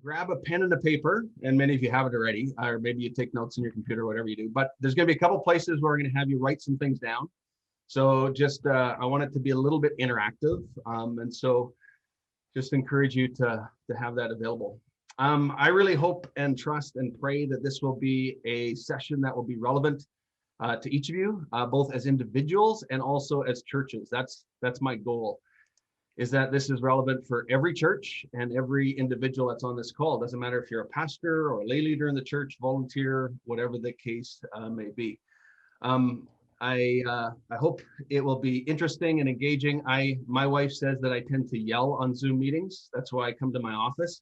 grab a pen and a paper, and many of you have it already, or maybe you take notes in your computer, whatever you do, but there's going to be a couple places where we're going to have you write some things down. So just, I want it to be a little bit interactive. And so just encourage you to have that available. I really hope and trust and pray that this will be a session that will be relevant to each of you, both as individuals and also as churches. That's my goal, is that this is relevant for every church and every individual that's on this call. It doesn't matter if you're a pastor or a lay leader in the church, volunteer, whatever the case may be. I hope it will be interesting and engaging. My wife says that I tend to yell on Zoom meetings. That's why I come to my office,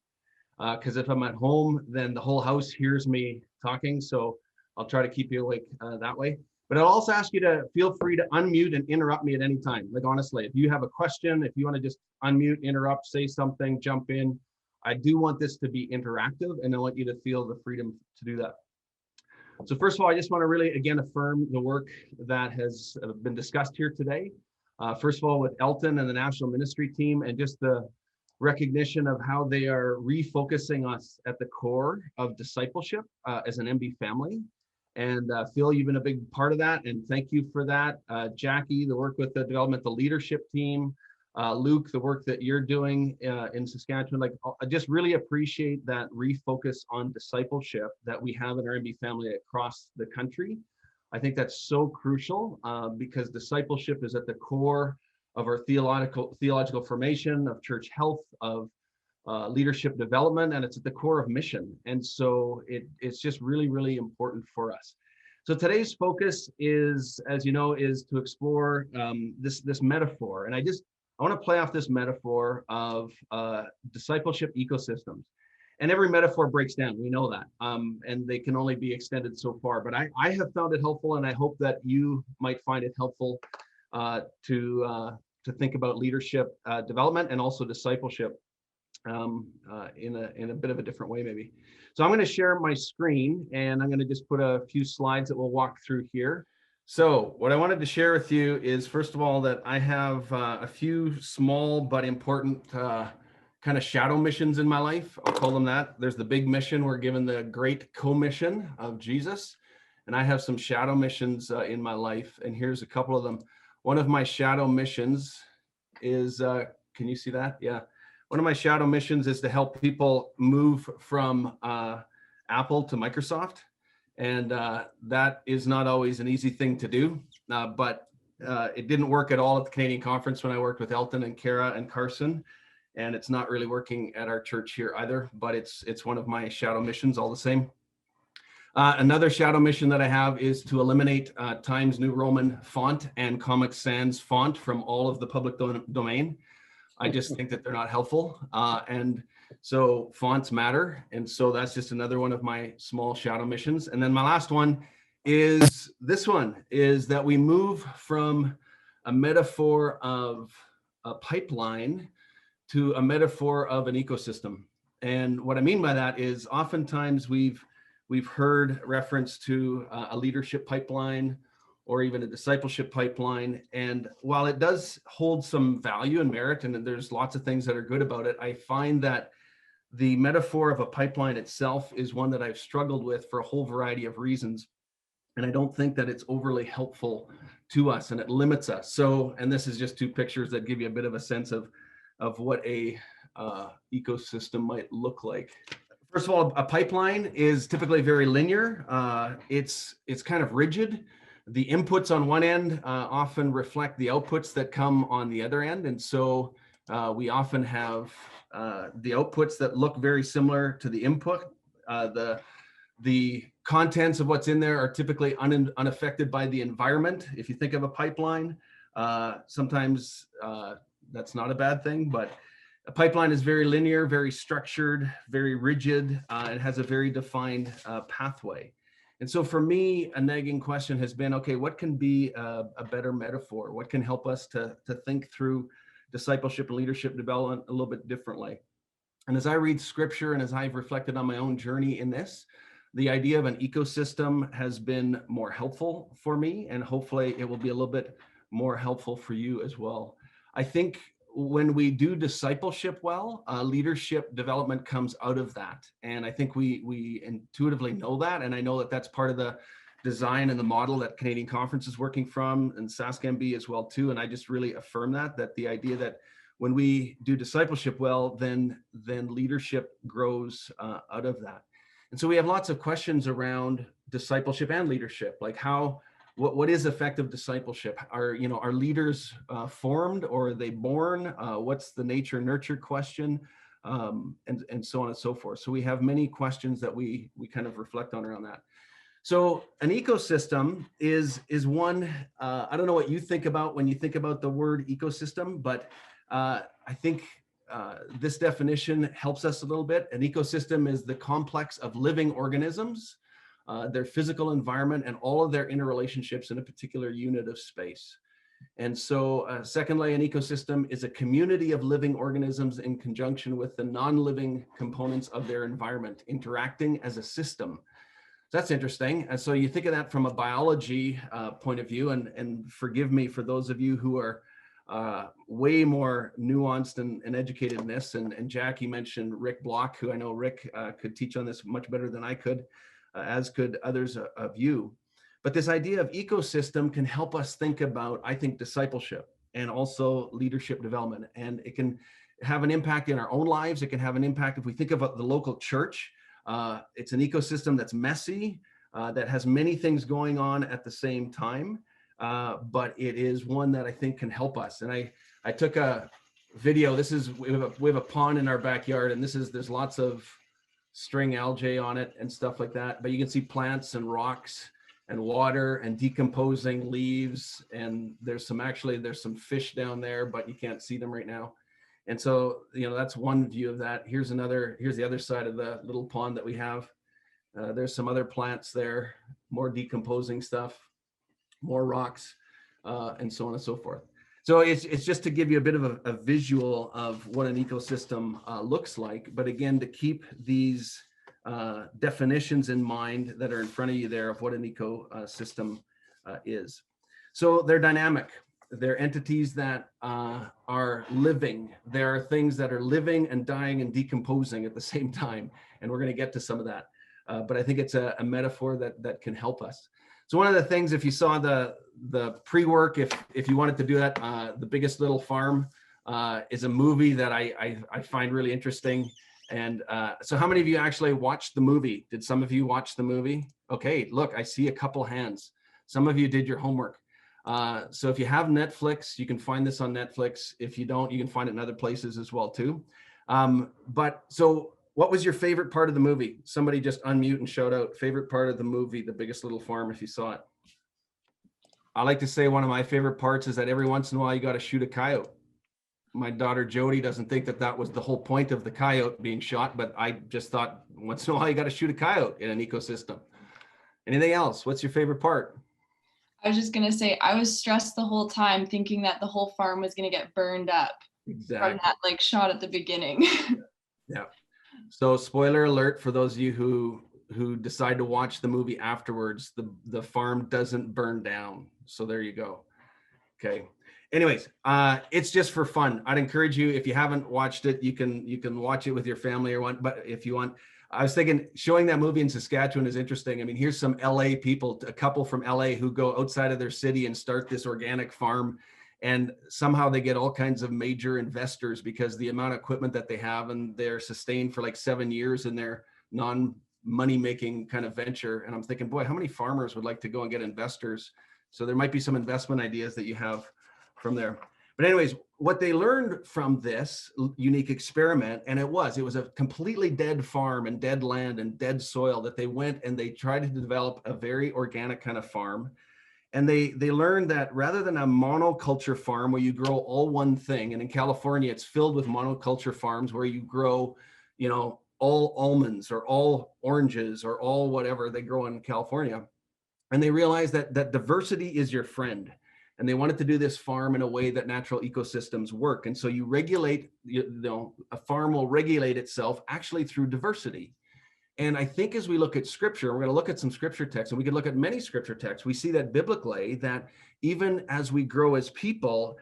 because if I'm at home, then the whole house hears me talking. So I'll try to keep you awake that way. But I'll also ask you to feel free to unmute and interrupt me at any time. Like, honestly, if you have a question, if you want to just unmute, interrupt, say something, jump in. I do want this to be interactive, and I want you to feel the freedom to do that. So first of all, I just want to really, again, affirm the work that has been discussed here today. First of all, with Elton and the National Ministry team, and just the recognition of how they are refocusing us at the core of discipleship as an MB family. And Phil, you've been a big part of that, and thank you for that. Jackie, the work with the developmental leadership team. Luke, the work that you're doing in Saskatchewan. Like, I just really appreciate that refocus on discipleship that we have in our MB family across the country. I think that's so crucial because discipleship is at the core of our theological formation, of church health, of leadership development, and it's at the core of mission. And so it's just really, really important for us. So today's focus is, as you know, is to explore this metaphor. And I want to play off this metaphor of discipleship ecosystems. And every metaphor breaks down, we know that, and they can only be extended so far. But I have found it helpful, and I hope that you might find it helpful to think about leadership development and also discipleship in a bit of a different way, maybe. So I'm going to share my screen, and I'm going to just put a few slides that we'll walk through here. So what I wanted to share with you is, first of all, that I have a few small but important kind of shadow missions in my life. I'll call them that. There's the big mission. We're given the great commission of Jesus. And I have some shadow missions in my life. And here's a couple of them. One of my shadow missions is, can you see that? Yeah. One of my shadow missions is to help people move from Apple to Microsoft. And that is not always an easy thing to do, but it didn't work at all at the Canadian conference when I worked with Elton and Kara and Carson. And it's not really working at our church here either, but it's one of my shadow missions all the same. Another shadow mission that I have is to eliminate Times New Roman font and Comic Sans font from all of the public domain. I just think that they're not helpful. And so fonts matter. And so that's just another one of my small shadow missions. And then my last one is this one, is that we move from a metaphor of a pipeline to a metaphor of an ecosystem. And what I mean by that is oftentimes we've heard reference to a leadership pipeline or even a discipleship pipeline. And while it does hold some value and merit, and there's lots of things that are good about it, I find that the metaphor of a pipeline itself is one that I've struggled with for a whole variety of reasons. And I don't think that it's overly helpful to us, and it limits us. So, and this is just two pictures that give you a bit of a sense of what a ecosystem might look like. First of all, a pipeline is typically very linear. It's kind of rigid. The inputs on one end often reflect the outputs that come on the other end. And so we often have the outputs that look very similar to the input. The contents of what's in there are typically unaffected by the environment. If you think of a pipeline, sometimes that's not a bad thing, but a pipeline is very linear, very structured, very rigid. It has a very defined pathway. And so for me, a nagging question has been, okay, what can be a better metaphor? What can help us to think through discipleship and leadership development a little bit differently? And as I read scripture and as I've reflected on my own journey in this, the idea of an ecosystem has been more helpful for me, and hopefully it will be a little bit more helpful for you as well. I think when we do discipleship well, leadership development comes out of that. And I think we intuitively know that. And I know that that's part of the design and the model that Canadian Conference is working from, and SaskMB as well too. And I just really affirm that the idea that when we do discipleship well, then leadership grows out of that. And so we have lots of questions around discipleship and leadership, like what is effective discipleship? Are leaders formed, or are they born? What's the nature nurture question? And so on and so forth. So we have many questions that we kind of reflect on around that. So an ecosystem is one, I don't know what you think about when you think about the word ecosystem, but I think this definition helps us a little bit. An ecosystem is the complex of living organisms, their physical environment, and all of their interrelationships in a particular unit of space. And so secondly, an ecosystem is a community of living organisms in conjunction with the non-living components of their environment, interacting as a system. That's interesting. And so you think of that from a biology point of view, and forgive me for those of you who are way more nuanced and educated in this. And Jackie mentioned Rick Block, who I know Rick could teach on this much better than I could, as could others of you. But this idea of ecosystem can help us think about, I think, discipleship and also leadership development. And it can have an impact in our own lives. It can have an impact if we think about the local church. It's an ecosystem that's messy, that has many things going on at the same time, but it is one that I think can help us. And I took a video. We have a pond in our backyard, and there's lots of string algae on it and stuff like that. But you can see plants and rocks and water and decomposing leaves. And there's some fish down there, but you can't see them right now. And so, that's one view of that. Here's the other side of the little pond that we have. There's some other plants there, more decomposing stuff, more rocks, and so on and so forth. So it's just to give you a bit of a visual of what an ecosystem looks like. But again, to keep these definitions in mind that are in front of you there of what an ecosystem is. So they're dynamic. They're entities that are living. There are things that are living and dying and decomposing at the same time. And we're going to get to some of that. But I think it's a metaphor that can help us. So one of the things, if you saw the pre-work, if you wanted to do that, The Biggest Little Farm is a movie that I find really interesting. And so how many of you actually watched the movie? Did some of you watch the movie? Okay, look, I see a couple hands. Some of you did your homework. So if you have Netflix, you can find this on Netflix. If you don't, you can find it in other places as well too. But so what was your favorite part of the movie? Somebody just unmute and shout out favorite part of the movie, The Biggest Little Farm, if you saw it. I like to say one of my favorite parts is that every once in a while you got to shoot a coyote. My daughter Jody doesn't think that was the whole point of the coyote being shot, but I just thought once in a while you got to shoot a coyote in an ecosystem. Anything else? What's your favorite part? I was just going to say, I was stressed the whole time thinking that the whole farm was going to get burned up. Exactly. From that shot at the beginning. Yeah. So spoiler alert for those of you who decide to watch the movie afterwards, the farm doesn't burn down. So there you go. Okay. Anyways, it's just for fun. I'd encourage you, if you haven't watched it, you can watch it with your family or what, but if you want, I was thinking showing that movie in Saskatchewan is interesting. I mean, here's some LA people, a couple from LA who go outside of their city and start this organic farm. And somehow they get all kinds of major investors because the amount of equipment that they have, and they're sustained for like 7 years in their non-money making kind of venture. And I'm thinking, boy, how many farmers would like to go and get investors? So there might be some investment ideas that you have from there. But anyways, what they learned from this unique experiment, and it was a completely dead farm and dead land and dead soil, that they went and they tried to develop a very organic kind of farm. And they learned that rather than a monoculture farm where you grow all one thing, and in California, it's filled with monoculture farms where you grow, all almonds or all oranges or all whatever they grow in California. And they realized that diversity is your friend. And they wanted to do this farm in a way that natural ecosystems work. And so you regulate, a farm will regulate itself actually through diversity. And I think as we look at scripture, we're going to look at some scripture texts, and we could look at many scripture texts. We see that biblically, that even as we grow as people,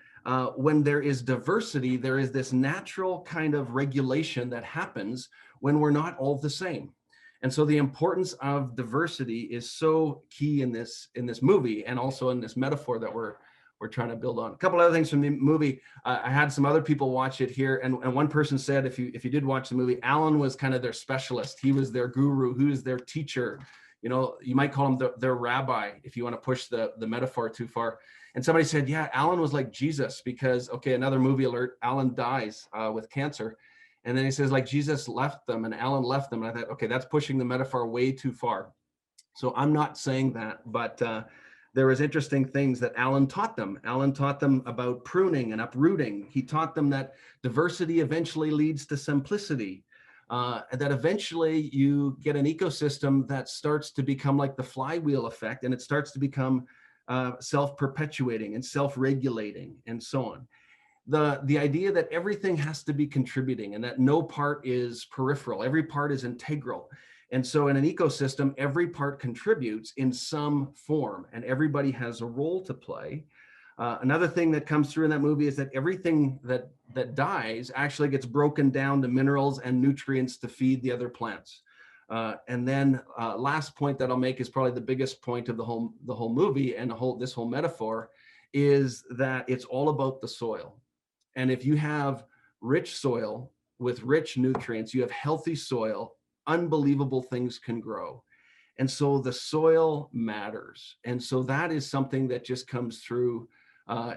when there is diversity, there is this natural kind of regulation that happens when we're not all the same. And so the importance of diversity is so key in this movie, and also in this metaphor that we're trying to build on. A couple other things from the movie. I had some other people watch it here, and one person said, if you did watch the movie, Alan was kind of their specialist. He was their guru, who is their teacher. You know, you might call him their rabbi if you want to push the metaphor too far. And somebody said, yeah, Alan was like Jesus, because, okay, another movie alert, Alan dies with cancer. And then he says, like, Jesus left them and Alan left them. And I thought, okay, that's pushing the metaphor way too far. So I'm not saying that, but there was interesting things that Alan taught them. Alan taught them about pruning and uprooting. He taught them that diversity eventually leads to simplicity. That eventually you get an ecosystem that starts to become like the flywheel effect, and it starts to become self-perpetuating and self-regulating and so on. The idea that everything has to be contributing and that no part is peripheral, every part is integral. And so in an ecosystem, every part contributes in some form, and everybody has a role to play. Another thing that comes through in that movie is that everything that dies actually gets broken down to minerals and nutrients to feed the other plants. And then last point that I'll make is probably the biggest point of the whole movie and this whole metaphor, is that it's all about the soil. And if you have rich soil with rich nutrients, you have healthy soil, unbelievable things can grow. And so the soil matters. And so that is something that just comes through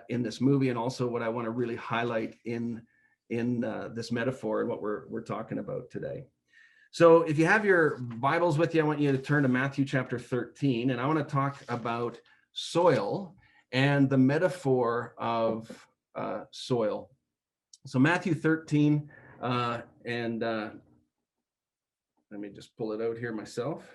in this movie, and also what I want to really highlight in this metaphor and what we're talking about today. So if you have your Bibles with you, I want you to turn to Matthew chapter 13, and I want to talk about soil and the metaphor of soil. So Matthew 13, and let me just pull it out here myself.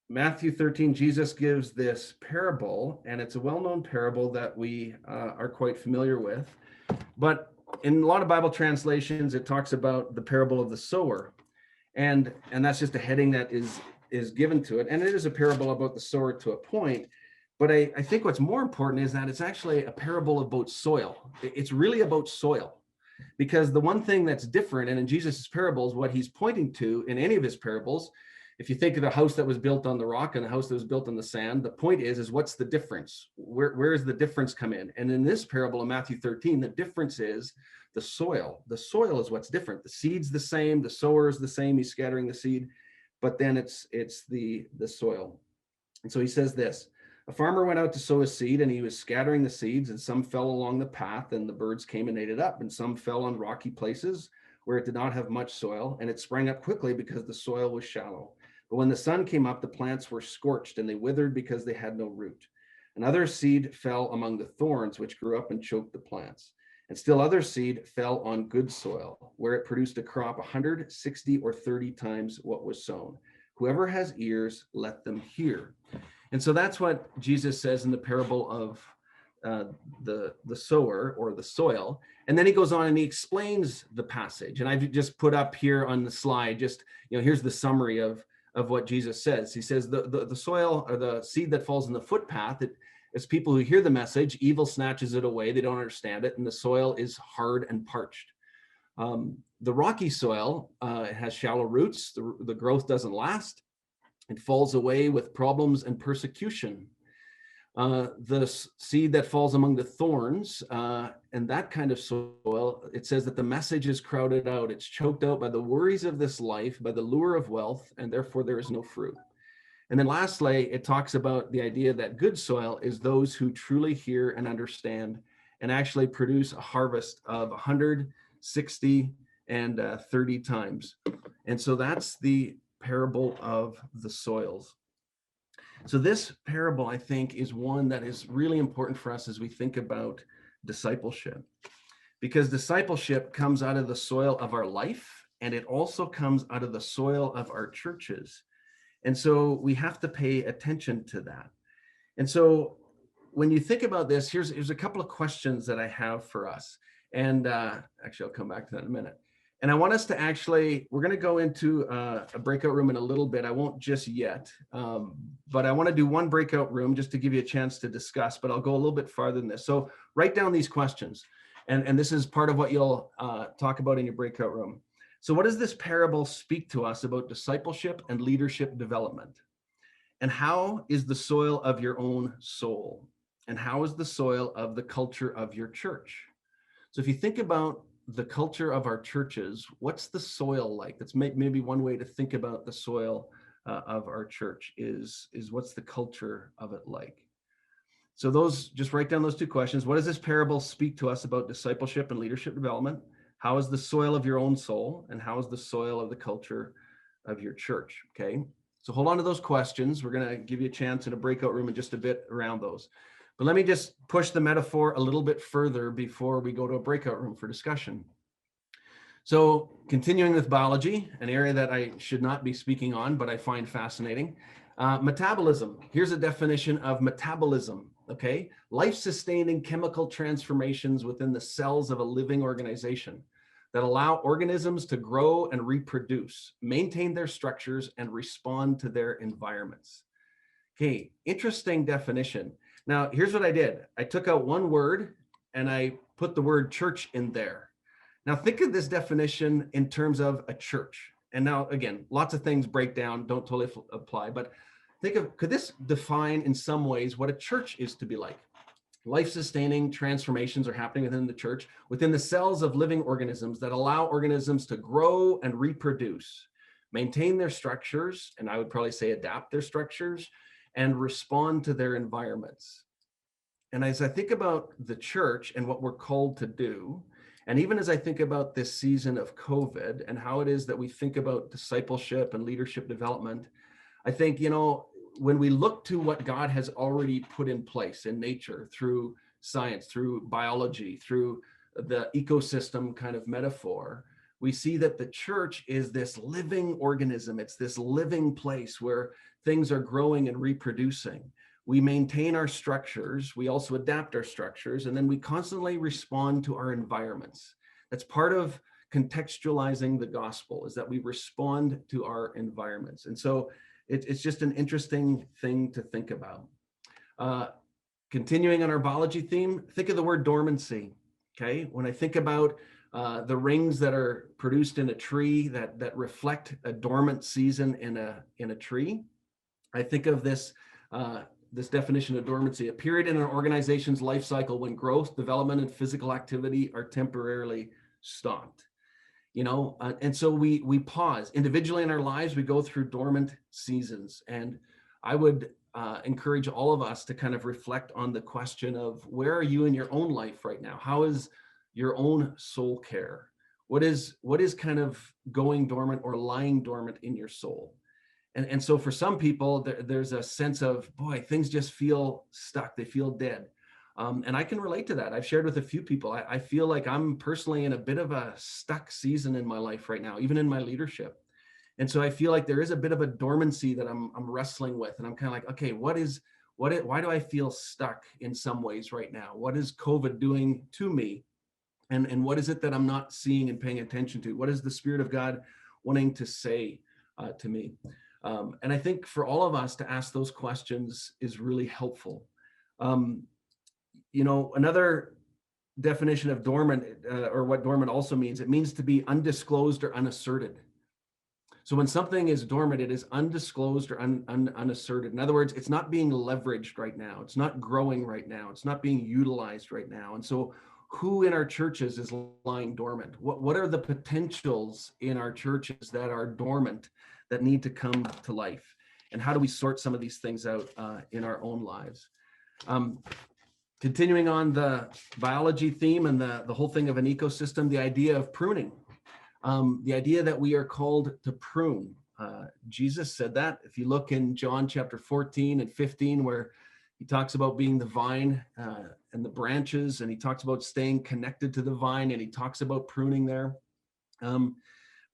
Matthew 13, Jesus gives this parable, and it's a well-known parable that we are quite familiar with. But in a lot of Bible translations, it talks about the parable of the sower. And that's just a heading that is given to it. And it is a parable about the sower to a point. But I think what's more important is that it's actually a parable about soil. It's really about soil. Because the one thing that's different, and in Jesus' parables, what he's pointing to in any of his parables, if you think of the house that was built on the rock and the house that was built on the sand, the point is what's the difference? Where is the difference come in? And in this parable of Matthew 13, the difference is the soil. The soil is what's different. The seed's the same, the sower is the same, he's scattering the seed, but then it's the soil. And so he says this: a farmer went out to sow his seed, and he was scattering the seeds, and some fell along the path, and the birds came and ate it up, and some fell on rocky places where it did not have much soil, and it sprang up quickly because the soil was shallow. But when the sun came up, the plants were scorched, and they withered because they had no root. Another seed fell among the thorns, which grew up and choked the plants. And still other seed fell on good soil, where it produced a crop 160 or 30 times what was sown. Whoever has ears, let them hear. And so that's what Jesus says in the parable of the sower, or the soil. And then he goes on and he explains the passage. And I've just put up here on the slide, just, here's the summary of what Jesus says. He says the soil, or the seed that falls in the footpath, it's people who hear the message, evil snatches it away, they don't understand it, and the soil is hard and parched. The rocky soil, it has shallow roots, the growth doesn't last, it falls away with problems and persecution. The seed that falls among the thorns, and that kind of soil, it says that the message is crowded out. It's choked out by the worries of this life, by the lure of wealth, and therefore there is no fruit. And then lastly, it talks about the idea that good soil is those who truly hear and understand and actually produce a harvest of 160 and 30 times. And so that's the parable of the soils. So this parable, I think, is one that is really important for us as we think about discipleship, because discipleship comes out of the soil of our life, and it also comes out of the soil of our churches. And so we have to pay attention to that. And so when you think about this, here's a couple of questions that I have for us. And actually, I'll come back to that in a minute. And I want us to actually, we're going to go into a breakout room in a little bit. I won't just yet, but I want to do one breakout room just to give you a chance to discuss, but I'll go a little bit farther than this. So write down these questions. And this is part of what you'll talk about in your breakout room. So what does this parable speak to us about discipleship and leadership development? And how is the soil of your own soul? And how is the soil of the culture of your church? So if you think about the culture of our churches, what's the soil like? That's maybe one way to think about the soil of our church is what's the culture of it like? So those, just write down those two questions. What does this parable speak to us about discipleship and leadership development? How is the soil of your own soul? And how is the soil of the culture of your church? Okay. So hold on to those questions. We're going to give you a chance in a breakout room in just a bit around those. But let me just push the metaphor a little bit further before we go to a breakout room for discussion. So continuing with biology, an area that I should not be speaking on, but I find fascinating. Metabolism. Here's a definition of metabolism. Okay. Life-sustaining chemical transformations within the cells of a living organization that allow organisms to grow and reproduce, maintain their structures, and respond to their environments. Okay, interesting definition. Now, here's what I did. I took out one word and I put the word church in there. Now, think of this definition in terms of a church. And now, again, lots of things break down, don't totally apply, but think of, could this define in some ways what a church is to be like? Life-sustaining transformations are happening within the church, within the cells of living organisms that allow organisms to grow and reproduce, maintain their structures, and I would probably say adapt their structures, and respond to their environments. And as I think about the church and what we're called to do, and even as I think about this season of COVID and how it is that we think about discipleship and leadership development, I think, when we look to what God has already put in place in nature through science, through biology, through the ecosystem kind of metaphor, we see that the church is this living organism. It's this living place where things are growing and reproducing. We maintain our structures. We also adapt our structures, and then we constantly respond to our environments. That's part of contextualizing the gospel, is that we respond to our environments. And so it's just an interesting thing to think about. Continuing on our biology theme, think of the word dormancy. Okay, when I think about the rings that are produced in a tree that reflect a dormant season in a tree, I think of this this definition of dormancy: a period in an organization's life cycle when growth, development, and physical activity are temporarily stopped. And so we pause individually in our lives. We go through dormant seasons, and I would encourage all of us to kind of reflect on the question of, where are you in your own life right now? How is your own soul care? What is kind of going dormant or lying dormant in your soul? And so for some people, there's a sense of, boy, things just feel stuck. They feel dead. And I can relate to that. I've shared with a few people. I feel like I'm personally in a bit of a stuck season in my life right now, even in my leadership. And so I feel like there is a bit of a dormancy that I'm wrestling with. And I'm kind of like, okay, why do I feel stuck in some ways right now? What is COVID doing to me? And what is it that I'm not seeing and paying attention to? What is the Spirit of God wanting to say to me? And I think for all of us to ask those questions is really helpful. Another definition of dormant, or what dormant also means, it means to be undisclosed or unasserted. So when something is dormant, it is undisclosed or unasserted. In other words, it's not being leveraged right now. It's not growing right now. It's not being utilized right now. And so who in our churches is lying dormant? What are the potentials in our churches that are dormant, that need to come to life? And how do we sort some of these things out in our own lives? Continuing on the biology theme and the whole thing of an ecosystem, the idea of pruning, the idea that we are called to prune. Jesus said that. If you look in John chapter 14 and 15, where he talks about being the vine and the branches, and he talks about staying connected to the vine, and he talks about pruning there.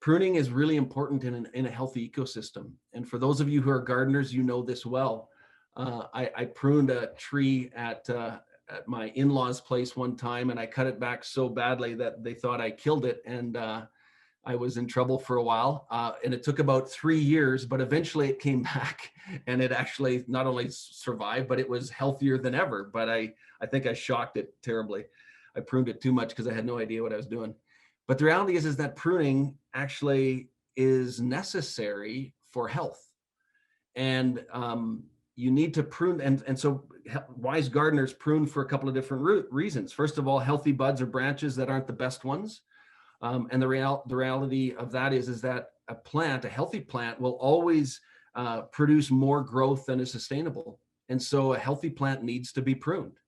Pruning is really important in a healthy ecosystem. And for those of you who are gardeners, you know this well. I pruned a tree at my in-laws' place one time, and I cut it back so badly that they thought I killed it. And I was in trouble for a while, and it took about 3 years, but eventually it came back, and it actually not only survived, but it was healthier than ever. But I think I shocked it terribly. I pruned it too much because I had no idea what I was doing. But the reality is that pruning actually is necessary for health. And you need to prune, and so wise gardeners prune for a couple of different reasons. First of all, healthy buds or branches that aren't the best ones. And the reality of that is that a healthy plant will always produce more growth than is sustainable. And so a healthy plant needs to be pruned.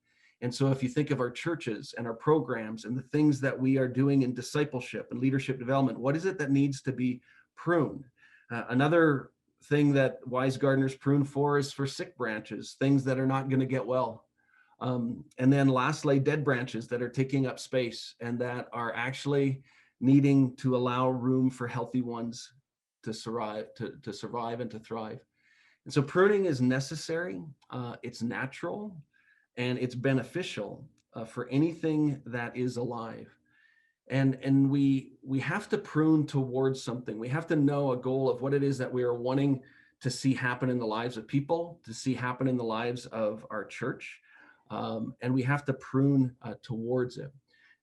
And so if you think of our churches and our programs and the things that we are doing in discipleship and leadership development, what is it that needs to be pruned? Another thing that wise gardeners prune for is for sick branches, things that are not going to get well. And then lastly, dead branches that are taking up space and that are actually needing to allow room for healthy ones to survive and to thrive. And so pruning is necessary, it's natural, and it's beneficial for anything that is alive. And we have to prune towards something. We have to know a goal of what it is that we are wanting to see happen in the lives of people, to see happen in the lives of our church, and we have to prune towards it.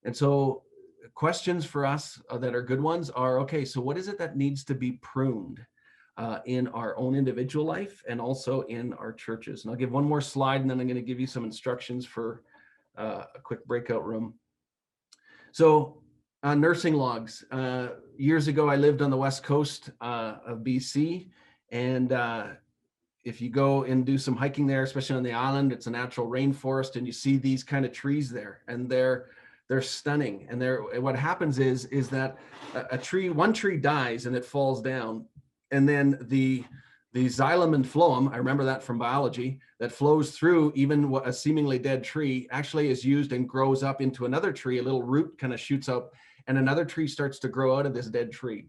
And so questions for us that are good ones are, okay, so what is it that needs to be pruned in our own individual life and also in our churches? And I'll give one more slide, and then I'm going to give you some instructions for a quick breakout room. So nursing logs. Years ago, I lived on the west coast of BC, and if you go and do some hiking there, especially on the island, it's a natural rainforest, and you see these kind of trees there, and they're stunning. And what happens is that one tree dies and it falls down, and then the xylem and phloem, I remember that from biology, that flows through even a seemingly dead tree actually is used and grows up into another tree. A little root kind of shoots up, and another tree starts to grow out of this dead tree.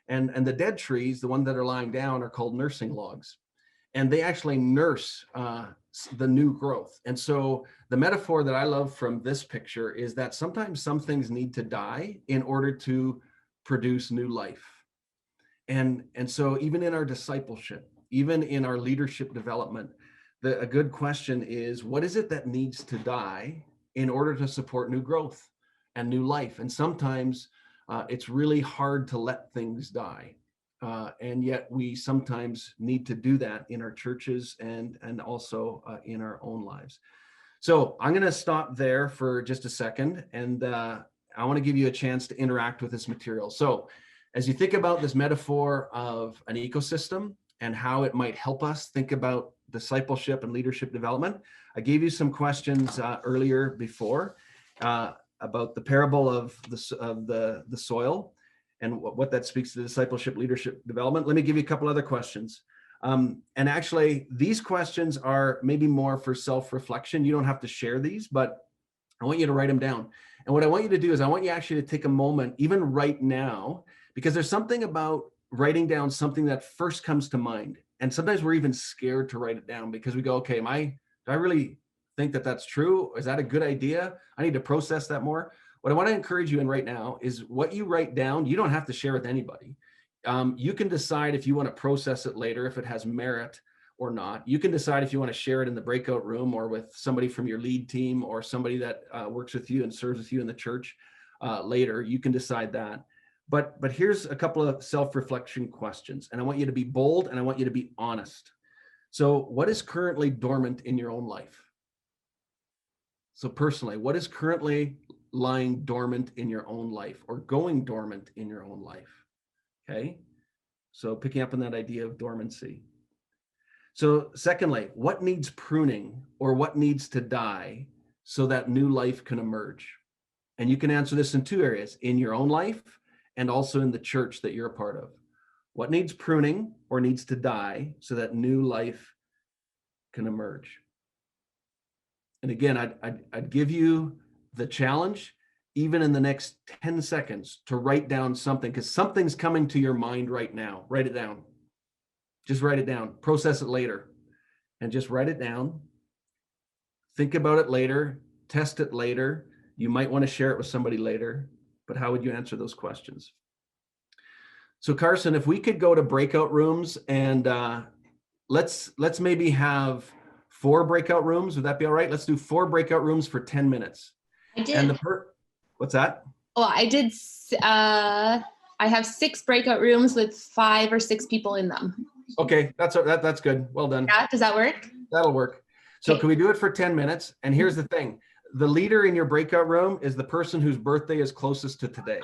And the dead trees, the ones that are lying down, are called nursing logs. And they actually nurse the new growth. And so the metaphor that I love from this picture is that sometimes some things need to die in order to produce new life. And so even in our discipleship, even in our leadership development, a good question is, what is it that needs to die in order to support new growth and new life? And sometimes it's really hard to let things die. And yet we sometimes need to do that in our churches and also in our own lives. So I'm going to stop there for just a second, and I want to give you a chance to interact with this material. So as you think about this metaphor of an ecosystem and how it might help us think about discipleship and leadership development, I gave you some questions earlier before about the parable of the soil and what that speaks to discipleship, leadership development. Let me give you a couple other questions. And actually, these questions are maybe more for self-reflection. You don't have to share these, but I want you to write them down. And what I want you to do is I want you actually to take a moment, even right now, because there's something about writing down something that first comes to mind. And sometimes we're even scared to write it down because we go, okay, do I really think that that's true? Is that a good idea? I need to process that more. What I want to encourage you in right now is what you write down, you don't have to share with anybody. You can decide if you want to process it later, if it has merit or not. You can decide if you want to share it in the breakout room or with somebody from your lead team or somebody that works with you and serves with you in the church later. You can decide that. But here's a couple of self-reflection questions, and I want you to be bold and I want you to be honest. So what is currently dormant in your own life? So personally, what is currently lying dormant in your own life or going dormant in your own life? Okay, so picking up on that idea of dormancy. So secondly, what needs pruning or what needs to die so that new life can emerge? And you can answer this in two areas, in your own life and also in the church that you're a part of. What needs pruning or needs to die so that new life can emerge? And again, I'd give you the challenge, even in the next 10 seconds, to write down something, because something's coming to your mind right now. Write it down. Just write it down. Process it later. And just write it down. Think about it later. Test it later. You might want to share it with somebody later. But how would you answer those questions? So Carson, if we could go to breakout rooms and let's maybe have 4 breakout rooms. Would that be all right? Let's do 4 breakout rooms for 10 minutes. I did. And what's that? Oh, I did. I have 6 breakout rooms with 5 or 6 people in them. Okay, that's good. Well done. Yeah, does that work? That'll work. So Okay. can we do it for 10 minutes? And here's the thing. The leader in your breakout room is the person whose birthday is closest to today.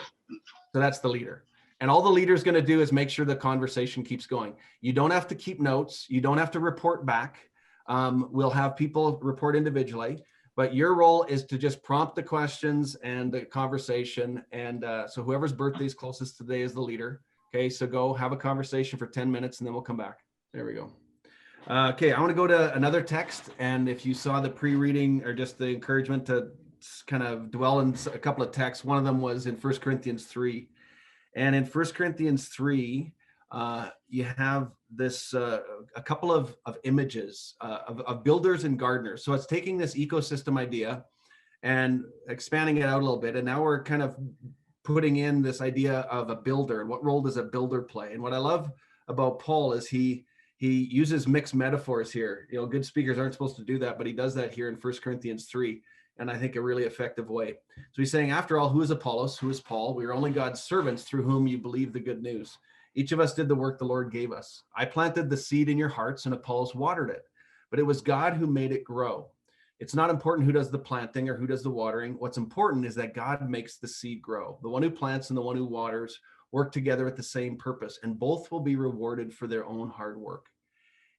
So that's the leader. And all the leader's going to do is make sure the conversation keeps going. You don't have to keep notes. You don't have to report back. We'll have people report individually, but your role is to just prompt the questions and the conversation. And so whoever's birthday is closest today is the leader. Okay, so go have a conversation for 10 minutes and then we'll come back. There we go. Okay, I want to go to another text. And if you saw the pre-reading or just the encouragement to kind of dwell in a couple of texts, one of them was in 1 Corinthians 3. And in 1 Corinthians 3, you have this a couple of images of builders and gardeners. So it's taking this ecosystem idea and expanding it out a little bit. And now we're kind of putting in this idea of a builder and what role does a builder play. And what I love about Paul is he uses mixed metaphors here. You know, good speakers aren't supposed to do that, but he does that here in 1 Corinthians 3. And I think a really effective way. So he's saying, after all, who is Apollos? Who is Paul? We are only God's servants through whom you believe the good news. Each of us did the work the Lord gave us. I planted the seed in your hearts and Apollos watered it, but it was God who made it grow. It's not important who does the planting or who does the watering. What's important is that God makes the seed grow. The one who plants and the one who waters work together with the same purpose, and both will be rewarded for their own hard work.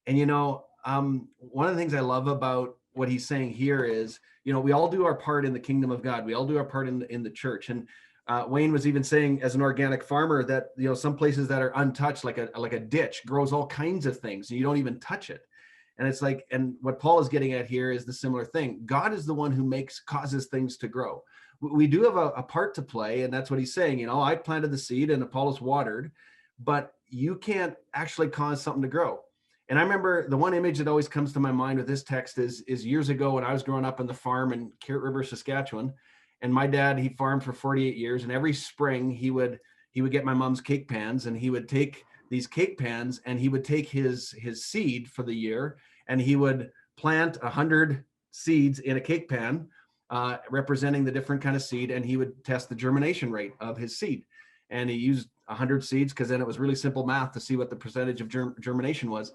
And, you know, one of the things I love about what he's saying here is, you know, we all do our part in the kingdom of God. We all do our part in the church. And Wayne was even saying, as an organic farmer, that, you know, some places that are untouched, like a ditch, grows all kinds of things and you don't even touch it. And it's like, and what Paul is getting at here is the similar thing. God is the one who causes things to grow. We do have a part to play, and that's what he's saying. You know, I planted the seed and Apollos watered, but you can't actually cause something to grow. And I remember the one image that always comes to my mind with this text is years ago when I was growing up on the farm in Carrot River, Saskatchewan. And my dad, he farmed for 48 years. And every spring he would get my mom's cake pans, and he would take these cake pans and he would take his seed for the year, and he would plant 100 seeds in a cake pan, representing the different kind of seed. And he would test the germination rate of his seed. And he used 100 seeds because then it was really simple math to see what the percentage of germination was.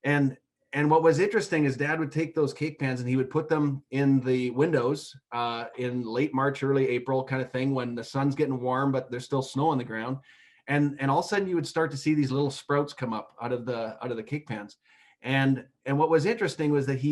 And what was interesting is Dad would take those cake pans and he would put them in the windows in late March, early April kind of thing, when the sun's getting warm, but there's still snow on the ground. And all of a sudden you would start to see these little sprouts come up out of the cake pans. And what was interesting was that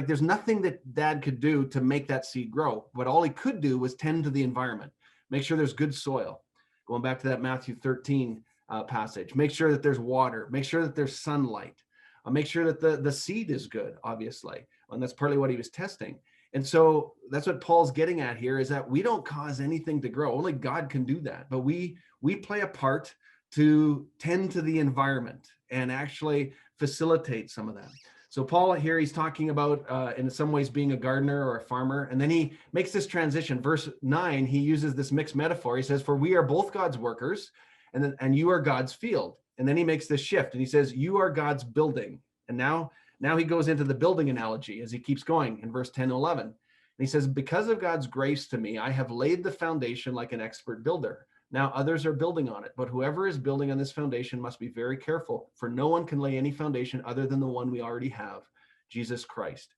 there's nothing that Dad could do to make that seed grow, but all he could do was tend to the environment, make sure there's good soil. Going back to that Matthew 13 passage, make sure that there's water, make sure that there's sunlight. Make sure that the seed is good, obviously. And that's partly what he was testing. And so that's what Paul's getting at here, is that we don't cause anything to grow. Only God can do that. But we play a part to tend to the environment and actually facilitate some of that. So Paul here, he's talking about in some ways being a gardener or a farmer. And then he makes this transition. Verse 9, he uses this mixed metaphor. He says, for we are both God's workers, and you are God's field. And then he makes this shift and he says, you are God's building. And now he goes into the building analogy as he keeps going in verse 10 to 11. And he says, because of God's grace to me, I have laid the foundation like an expert builder. Now others are building on it, but whoever is building on this foundation must be very careful, for no one can lay any foundation other than the one we already have, Jesus Christ.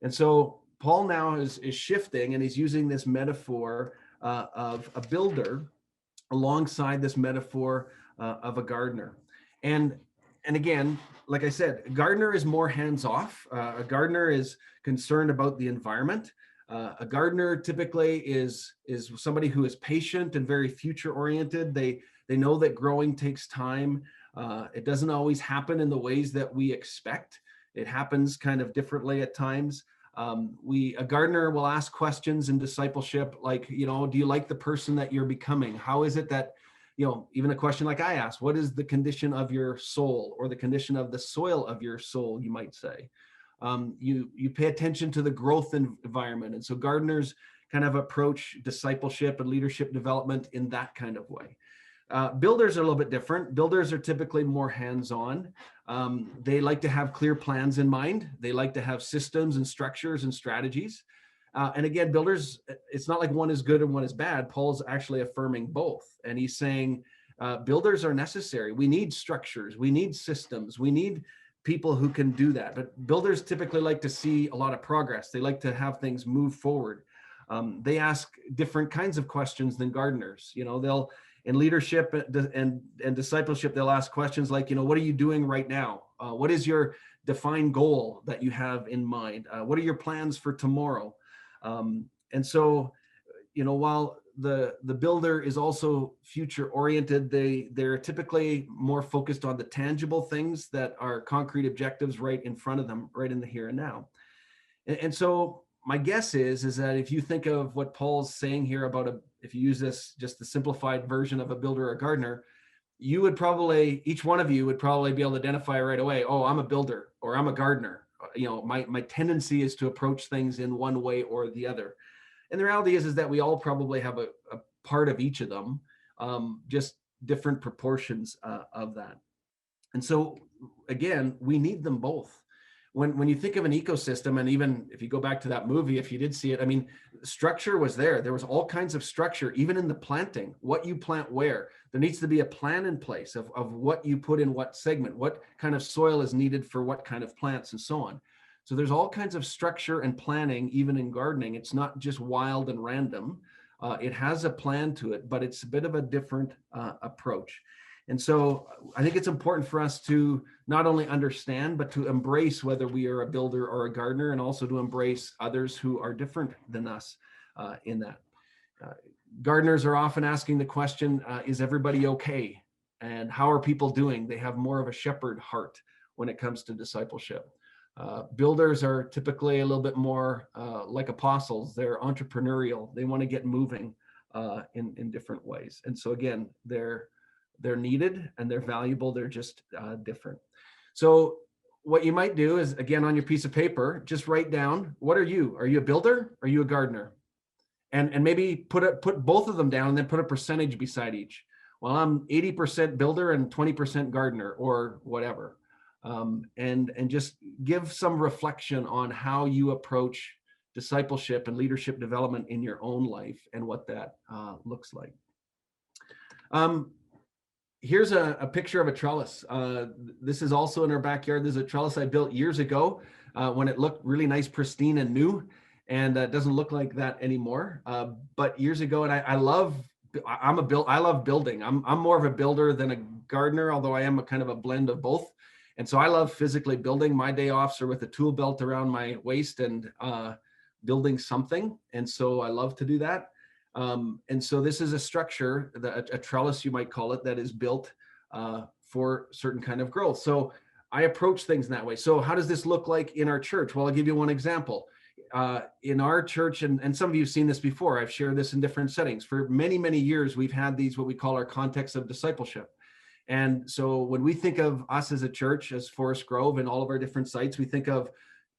And so Paul now is shifting, and he's using this metaphor of a builder alongside this metaphor of a gardener. And again, like I said, a gardener is more hands-off. A gardener is concerned about the environment. A gardener typically is somebody who is patient and very future-oriented. They know that growing takes time. It doesn't always happen in the ways that we expect. It happens kind of differently at times. A gardener will ask questions in discipleship, like, do you like the person that you're becoming? How is it that, even a question like I asked, what is the condition of your soul, or the condition of the soil of your soul, you might say. You pay attention to the growth environment. And so gardeners kind of approach discipleship and leadership development in that kind of way. Builders are a little bit different. Builders are typically more hands-on. They like to have clear plans in mind. They like to have systems and structures and strategies. And again, builders, it's not like one is good and one is bad. Paul's actually affirming both. And he's saying builders are necessary. We need structures. We need systems. We need people who can do that. But builders typically like to see a lot of progress. They like to have things move forward. They ask different kinds of questions than gardeners. They'll, in leadership and discipleship, they'll ask questions like, what are you doing right now? What is your defined goal that you have in mind? What are your plans for tomorrow? And so, while the builder is also future oriented, they're typically more focused on the tangible things that are concrete objectives right in front of them, right in the here and now. And so my guess is that if you think of what Paul's saying here about if you use this, just the simplified version of a builder or gardener, you would probably, each one of you would probably be able to identify right away, oh, I'm a builder or I'm a gardener. My tendency is to approach things in one way or the other. And the reality is that we all probably have a part of each of them, just different proportions of that. And so again, we need them both. When you think of an ecosystem, and even if you go back to that movie, if you did see it, I mean, structure was there. There was all kinds of structure, even in the planting, what you plant where. There needs to be a plan in place of what you put in what segment, what kind of soil is needed for what kind of plants and so on. So there's all kinds of structure and planning, even in gardening. It's not just wild and random. It has a plan to it, but it's a bit of a different approach. And so I think it's important for us to not only understand, but to embrace whether we are a builder or a gardener, and also to embrace others who are different than us in that. Gardeners are often asking the question, is everybody okay? And how are people doing? They have more of a shepherd heart when it comes to discipleship. Builders are typically a little bit more like apostles. They're entrepreneurial. They want to get moving in different ways. And so again, they're needed and they're valuable. They're just different. So what you might do is, again, on your piece of paper, just write down, what are you? Are you a builder? Are you a gardener? And maybe put both of them down and then put a percentage beside each. Well, I'm 80% builder and 20% gardener or whatever. And just give some reflection on how you approach discipleship and leadership development in your own life and what that looks like. Here's a picture of a trellis. This is also in our backyard. This is a trellis I built years ago when it looked really nice, pristine and new, and it doesn't look like that anymore. But years ago, and I love building. I'm more of a builder than a gardener, although I am a kind of a blend of both. And so I love physically building. My day offs are with a tool belt around my waist and building something. And so I love to do that. And so this is a structure, a trellis, you might call it, that is built for certain kind of growth. So I approach things in that way. So how does this look like in our church? Well, I'll give you one example. In our church, and some of you have seen this before, I've shared this in different settings. For many, many years, we've had these, what we call our context of discipleship. And so when we think of us as a church, as Forest Grove and all of our different sites, we think of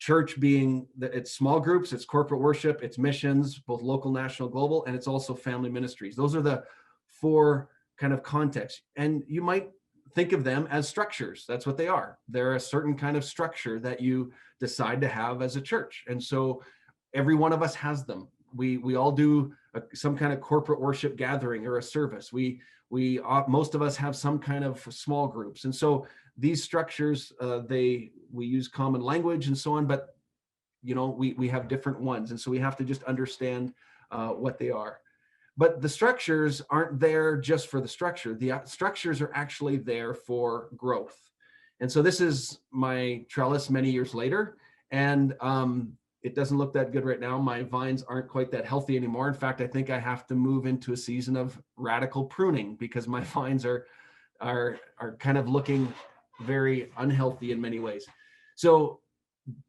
church being it's small groups, it's corporate worship, it's missions, both local, national, global, and it's also family ministries. Those are the four kind of contexts. And you might think of them as structures. That's what they are. They're a certain kind of structure that you decide to have as a church. And so every one of us has them. We all do some kind of corporate worship gathering or a service. Most of us have some kind of small groups. And so these structures, we use common language and so on, but we have different ones. And so we have to just understand what they are. But the structures aren't there just for the structure. The structures are actually there for growth. And so this is my trellis many years later. And it doesn't look that good right now. My vines aren't quite that healthy anymore. In fact, I think I have to move into a season of radical pruning because my vines are kind of looking very unhealthy in many ways. So,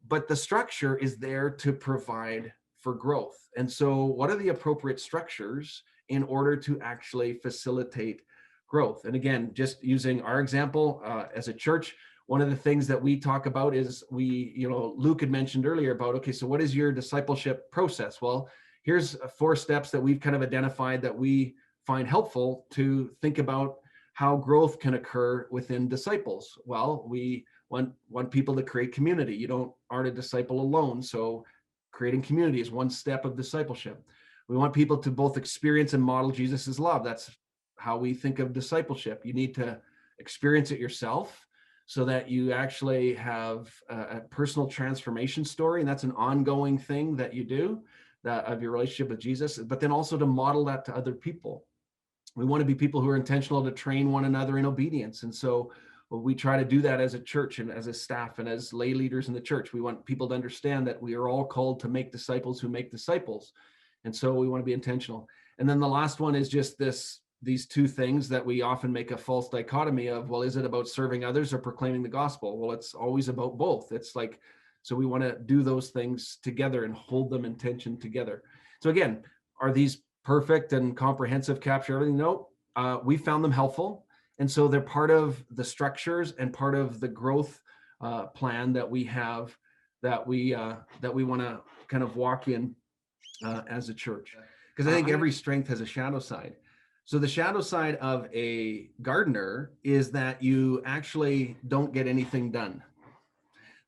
but the structure is there to provide for growth. And so what are the appropriate structures in order to actually facilitate growth? And again, just using our example as a church, one of the things that we talk about is Luke had mentioned earlier about, okay, so what is your discipleship process? Well, here's 4 steps that we've kind of identified that we find helpful to think about how growth can occur within disciples. Well, we want people to create community. You aren't a disciple alone, so creating community is one step of discipleship. We want people to both experience and model Jesus's love. That's how we think of discipleship. You need to experience it yourself so that you actually have a personal transformation story, and that's an ongoing thing that you do, that of your relationship with Jesus, but then also to model that to other people. We want to be people who are intentional to train one another in obedience. And so we try to do that as a church and as a staff and as lay leaders in the church. We want people to understand that we are all called to make disciples who make disciples. And so we want to be intentional. And then the last one is just these two things that we often make a false dichotomy of. Well, is it about serving others or proclaiming the gospel? Well, it's always about both. It's like, so we want to do those things together and hold them in tension together. So again, are these perfect and comprehensive, capture everything? No, we found them helpful. And so they're part of the structures and part of the growth plan that we have, that we want to kind of walk in as a church. Because I think every strength has a shadow side. So the shadow side of a gardener is that you actually don't get anything done.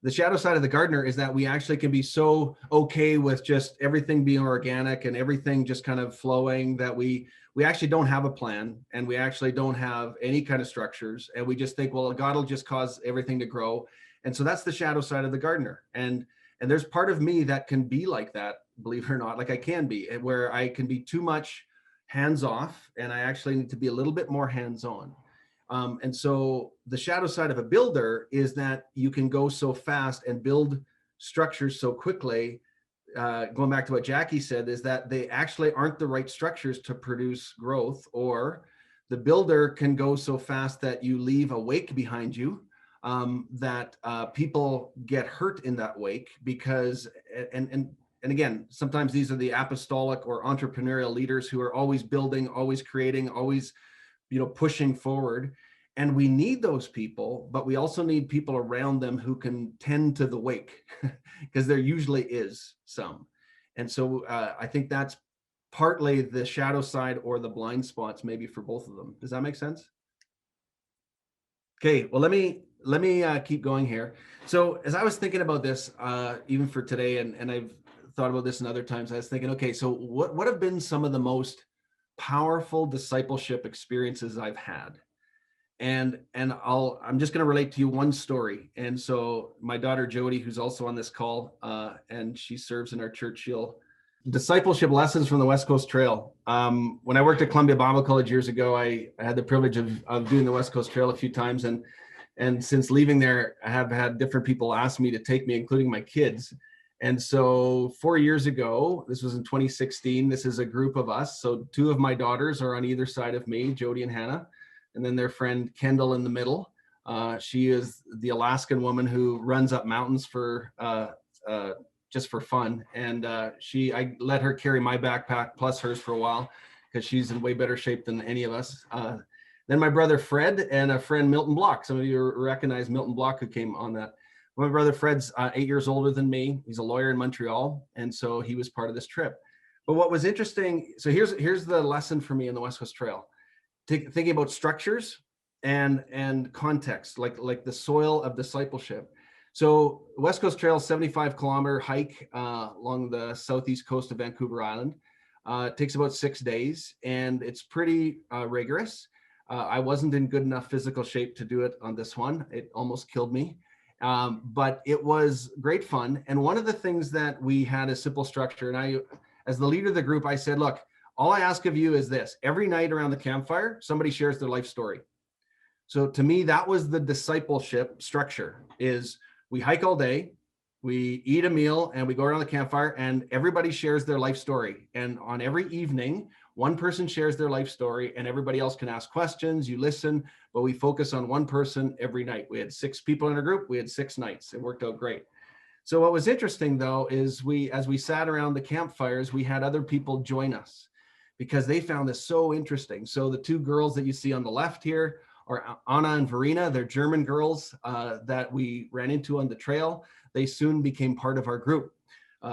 The shadow side of the gardener is that we actually can be so okay with just everything being organic and everything just kind of flowing that we actually don't have a plan, and we actually don't have any kind of structures, and we just think, well, God will just cause everything to grow. And so that's the shadow side of the gardener. And there's part of me that can be like that, believe it or not, like I can be, where I can be too much hands off, and I actually need to be a little bit more hands on. And so the shadow side of a builder is that you can go so fast and build structures so quickly. Going back to what Jackie said, is that they actually aren't the right structures to produce growth, or the builder can go so fast that you leave a wake behind you, that people get hurt in that wake because, and again, sometimes these are the apostolic or entrepreneurial leaders who are always building, always creating, always pushing forward. And we need those people, but we also need people around them who can tend to the wake, because there usually is some. And so I think that's partly the shadow side or the blind spots, maybe for both of them. Does that make sense? Okay, well, let me keep going here. So as I was thinking about this, even for today, and I've thought about this in other times, I was thinking, okay, so what have been some of the most powerful discipleship experiences I've had? And I'm just going to relate to you one story. And so my daughter Jody, who's also on this call, and she serves in our church, discipleship lessons from the West Coast Trail. When I worked at Columbia Bible College years ago, I had the privilege of doing the West Coast Trail a few times, and since leaving there, I have had different people ask me to take me, including my kids. And so 4 years ago, this was in 2016, this is a group of us. So 2 of my daughters are on either side of me, Jody and Hannah, and then their friend Kendall in the middle. She is the Alaskan woman who runs up mountains for just for fun. And I let her carry my backpack plus hers for a while, because she's in way better shape than any of us. Then my brother Fred and a friend Milton Block. Some of you recognize Milton Block, who came on that. My brother Fred's 8 years older than me. He's a lawyer in Montreal, and so he was part of this trip. But what was interesting, so here's the lesson for me in the West Coast Trail. Thinking about structures and context, like the soil of discipleship. So West Coast Trail, 75-kilometer hike along the southeast coast of Vancouver Island. It takes about 6 days, and it's pretty rigorous. I wasn't in good enough physical shape to do it on this one. It almost killed me. But it was great fun. And one of the things that we had a simple structure, and I, as the leader of the group, I said, look, all I ask of you is this: every night around the campfire, somebody shares their life story. So to me, that was the discipleship structure: is we hike all day, we eat a meal, and we go around the campfire, and everybody shares their life story. And on every evening, one person shares their life story, and everybody else can ask questions, you listen, but we focus on one person every night. We had 6 people in a group, we had 6 nights. It worked out great. So what was interesting, though, is as we sat around the campfires, we had other people join us, because they found this so interesting. So the 2 girls that you see on the left here are Anna and Verena. They're German girls that we ran into on the trail. They soon became part of our group.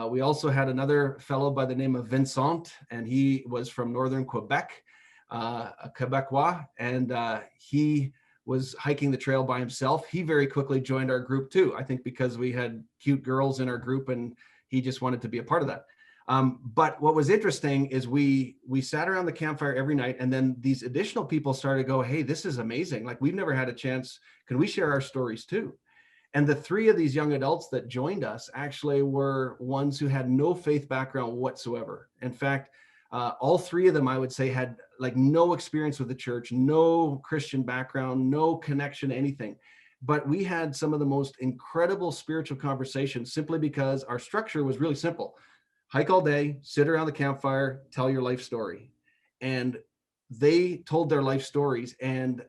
We also had another fellow by the name of Vincent, and he was from northern Quebec. a Quebecois, and he was hiking the trail by himself. He very quickly joined our group too, I think because we had cute girls in our group and he just wanted to be a part of that. But what was interesting is we sat around the campfire every night, and then these additional people started to go, hey, this is amazing. Like, we've never had a chance. Can we share our stories too? And the three of these young adults that joined us actually were ones who had no faith background whatsoever. In fact, all three of them, I would say, had like no experience with the church, no Christian background, no connection to anything. But we had some of the most incredible spiritual conversations simply because our structure was really simple. Hike all day, sit around the campfire, tell your life story. And they told their life stories, and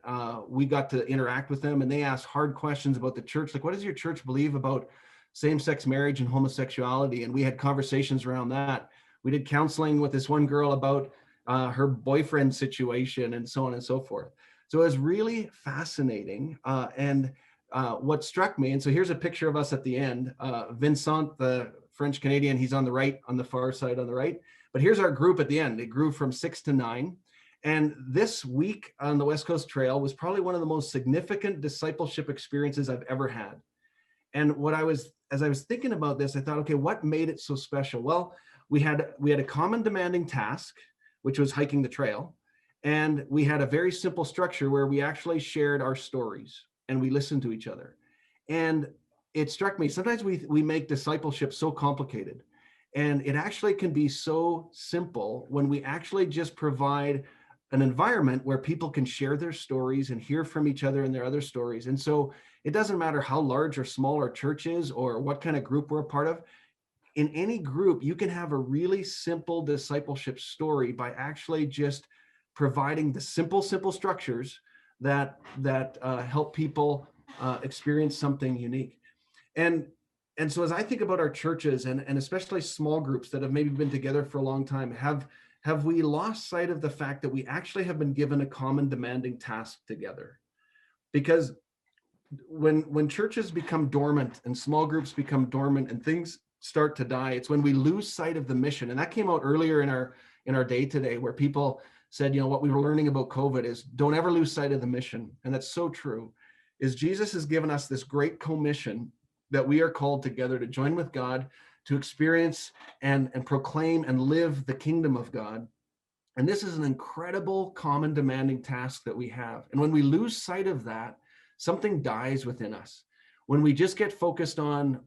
we got to interact with them, and they asked hard questions about the church. Like, what does your church believe about same-sex marriage and homosexuality? And we had conversations around that. We did counseling with this one girl about her boyfriend situation and so on and so forth. So it was really fascinating. And what struck me, and so here's a picture of us at the end. Vincent, the French Canadian, he's on the right, on the far side on the right. But here's our group at the end. It grew from 6 to 9. And this week on the West Coast Trail was probably one of the most significant discipleship experiences I've ever had. And as I was thinking about this, I thought, okay, what made it so special? Well, we had a common demanding task, which was hiking the trail. And we had a very simple structure where we actually shared our stories and we listened to each other. And it struck me, sometimes we make discipleship so complicated, and it actually can be so simple when we actually just provide an environment where people can share their stories and hear from each other and their other stories. And so it doesn't matter how large or small our church is or what kind of group we're a part of. In any group, you can have a really simple discipleship story by actually just providing the simple structures that help people experience something unique. And so as I think about our churches and especially small groups that have maybe been together for a long time, have we lost sight of the fact that we actually have been given a common demanding task together? Because when churches become dormant and small groups become dormant and things start to die, it's when we lose sight of the mission. And that came out earlier in our day today, where people said, what we were learning about COVID is don't ever lose sight of the mission. And that's so true, is Jesus has given us this great commission that we are called together to join with God, to experience and proclaim and live the kingdom of God. And this is an incredible, common, demanding task that we have. And when we lose sight of that, something dies within us. When we just get focused on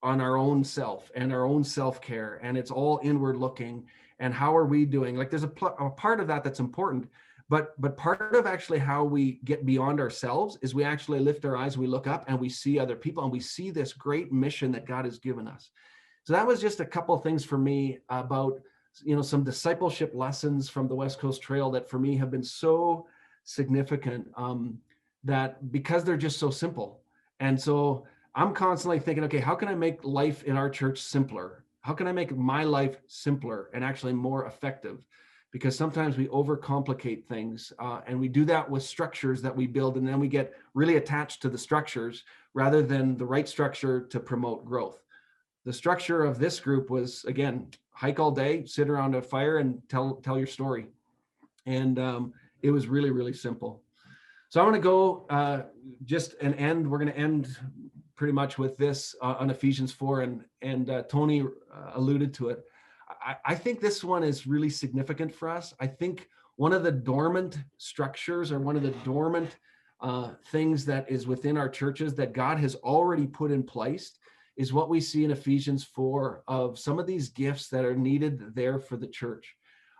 our own self and our own self-care, and it's all inward looking, and how are we doing? Like, there's a part of that that's important, but part of actually how we get beyond ourselves is we actually lift our eyes, we look up, and we see other people, and we see this great mission that God has given us. So that was just a couple of things for me about, some discipleship lessons from the West Coast Trail that for me have been so significant, that because they're just so simple. And so I'm constantly thinking, okay, how can I make life in our church simpler? How can I make my life simpler and actually more effective? Because sometimes we overcomplicate things, and we do that with structures that we build, and then we get really attached to the structures rather than the right structure to promote growth. The structure of this group was, again, hike all day, sit around a fire and tell your story. And it was really, really simple. So I want to go we're going to end pretty much with this on Ephesians 4, and Tony alluded to it. I think this one is really significant for us. I think one of the dormant structures, or one of the dormant things that is within our churches that God has already put in place, is what we see in Ephesians 4 of some of these gifts that are needed there for the church.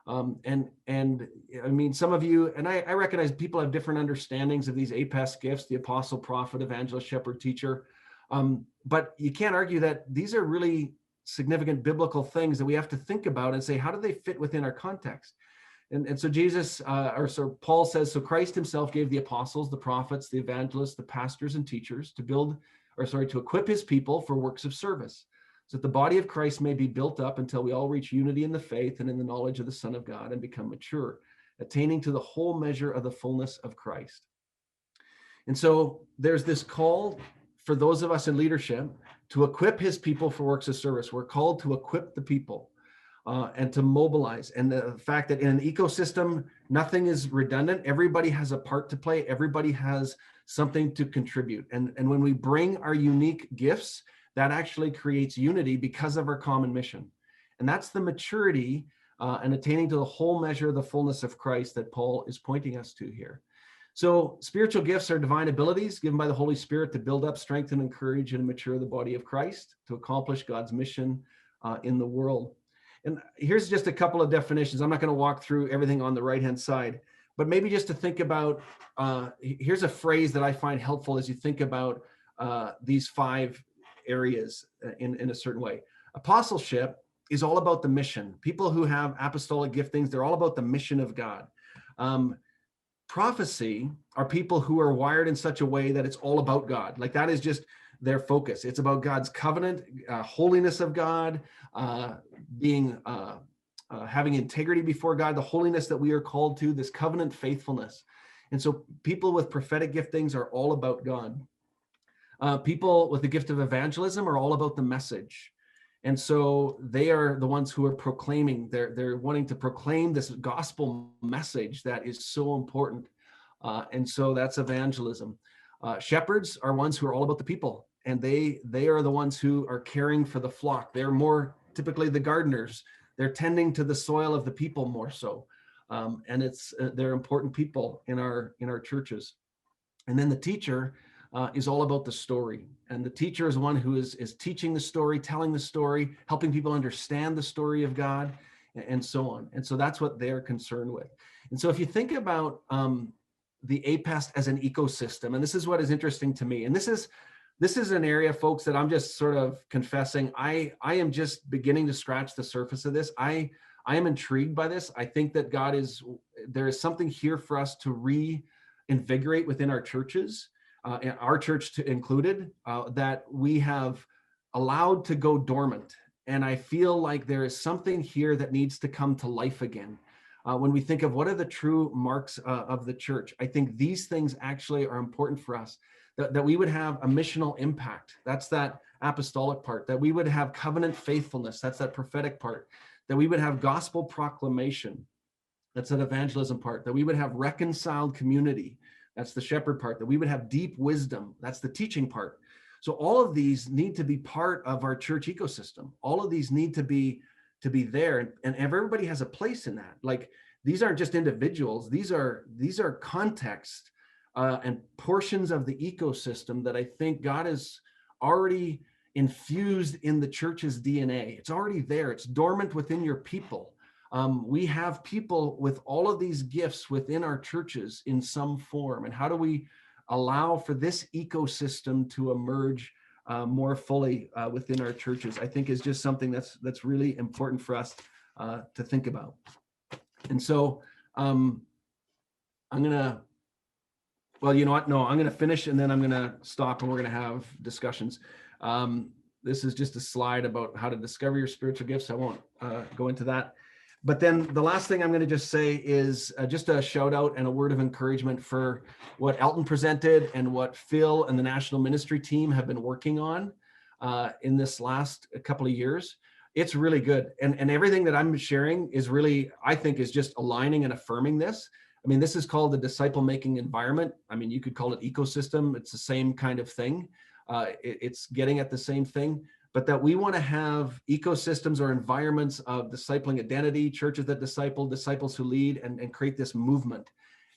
And I mean, some of you, and I recognize people have different understandings of these APES gifts, the apostle, prophet, evangelist, shepherd, teacher. But you can't argue that these are really significant biblical things that we have to think about and say, how do they fit within our context? And so Paul says, so Christ himself gave the apostles, the prophets, the evangelists, the pastors and teachers to equip his people for works of service, so that the body of Christ may be built up until we all reach unity in the faith and in the knowledge of the Son of God and become mature, attaining to the whole measure of the fullness of Christ. And so there's this call for those of us in leadership to equip his people for works of service. We're called to equip the people. and to mobilize. And the fact that in an ecosystem, nothing is redundant. Everybody has a part to play. Everybody has something to contribute. And when we bring our unique gifts, that actually creates unity because of our common mission. And that's the maturity and attaining to the whole measure of the fullness of Christ that Paul is pointing us to here. So spiritual gifts are divine abilities given by the Holy Spirit to build up, strengthen, encourage, and mature the body of Christ to accomplish God's mission in the world. And here's just a couple of definitions. I'm not going to walk through everything on the right-hand side, but maybe just to think about, here's a phrase that I find helpful as you think about these 5 areas in a certain way. Apostleship is all about the mission. People who have apostolic giftings, they're all about the mission of God. Prophecy are people who are wired in such a way that it's all about God. Like that is just their focus. It's about God's covenant, holiness of God, having integrity before God, the holiness that we are called to, this covenant faithfulness. And so people with prophetic giftings are all about God. People with the gift of evangelism are all about the message. And so they are the ones who are proclaiming, they're wanting to proclaim this gospel message that is so important. And so that's evangelism. Shepherds are ones who are all about the people, and they are the ones who are caring for the flock. They're more typically the gardeners. They're tending to the soil of the people more so. And they're important people in our churches. And then the teacher is all about the story. And the teacher is one who is teaching the story, telling the story, helping people understand the story of God, and so on. And so that's what they're concerned with. And so if you think about the APEST as an ecosystem, and this is what is interesting to me, and this is an area, folks, that I'm just sort of confessing, I am just beginning to scratch the surface of this. I am intrigued by this. I think that there is something here for us to reinvigorate within our churches, and our church included, that we have allowed to go dormant. And I feel like there is something here that needs to come to life again. When we think of what are the true marks of the church, I think these things actually are important for us, that we would have a missional impact. That's that apostolic part. That we would have covenant faithfulness. That's that prophetic part. That we would have gospel proclamation. That's that evangelism part. That we would have reconciled community. That's the shepherd part. That we would have deep wisdom. That's the teaching part. So all of these need to be part of our church ecosystem. All of these need to be there, and everybody has a place in that. Like, these aren't just individuals. These are context and portions of the ecosystem that I think God has already infused in the church's DNA. It's already there. It's dormant within your people. We have people with all of these gifts within our churches in some form. And how do we allow for this ecosystem to emerge more fully within our churches? I think is just something that's really important for us to think about. And so I'm gonna, well, you know what? No, I'm gonna finish and then I'm gonna stop and we're gonna have discussions. This is just a slide about how to discover your spiritual gifts. I won't go into that. But then the last thing I'm going to just say is just a shout out and a word of encouragement for what Elton presented and what Phil and the National Ministry team have been working on in this last couple of years. It's really good. And everything that I'm sharing is really, I think, is just aligning and affirming this. I mean, this is called the disciple-making environment. I mean, you could call it ecosystem. It's the same kind of thing. It's getting at the same thing. But that we want to have ecosystems or environments of discipling identity, churches that disciple, disciples who lead, and create this movement.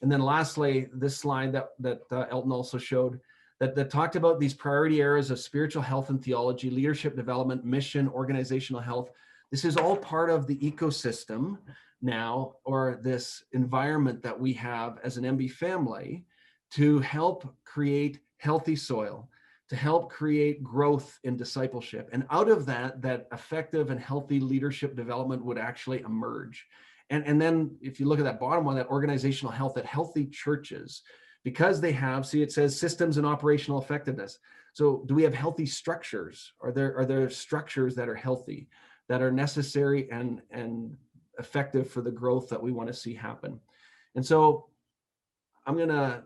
And then lastly, this slide that Elton also showed, that talked about these priority areas of spiritual health and theology, leadership development, mission, organizational health. This is all part of the ecosystem now, or this environment that we have as an MB family to help create healthy soil, to help create growth in discipleship. And out of that effective and healthy leadership development would actually emerge. And then if you look at that bottom one, that organizational health, that healthy churches, because they have, see, it says systems and operational effectiveness. So do we have healthy structures? Are there structures that are healthy, that are necessary and effective for the growth that we want to see happen? And so I'm gonna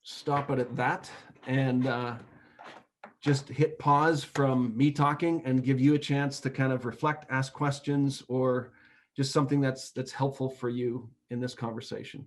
stop it at that. And just hit pause from me talking and give you a chance to kind of reflect, ask questions, or just something that's helpful for you in this conversation.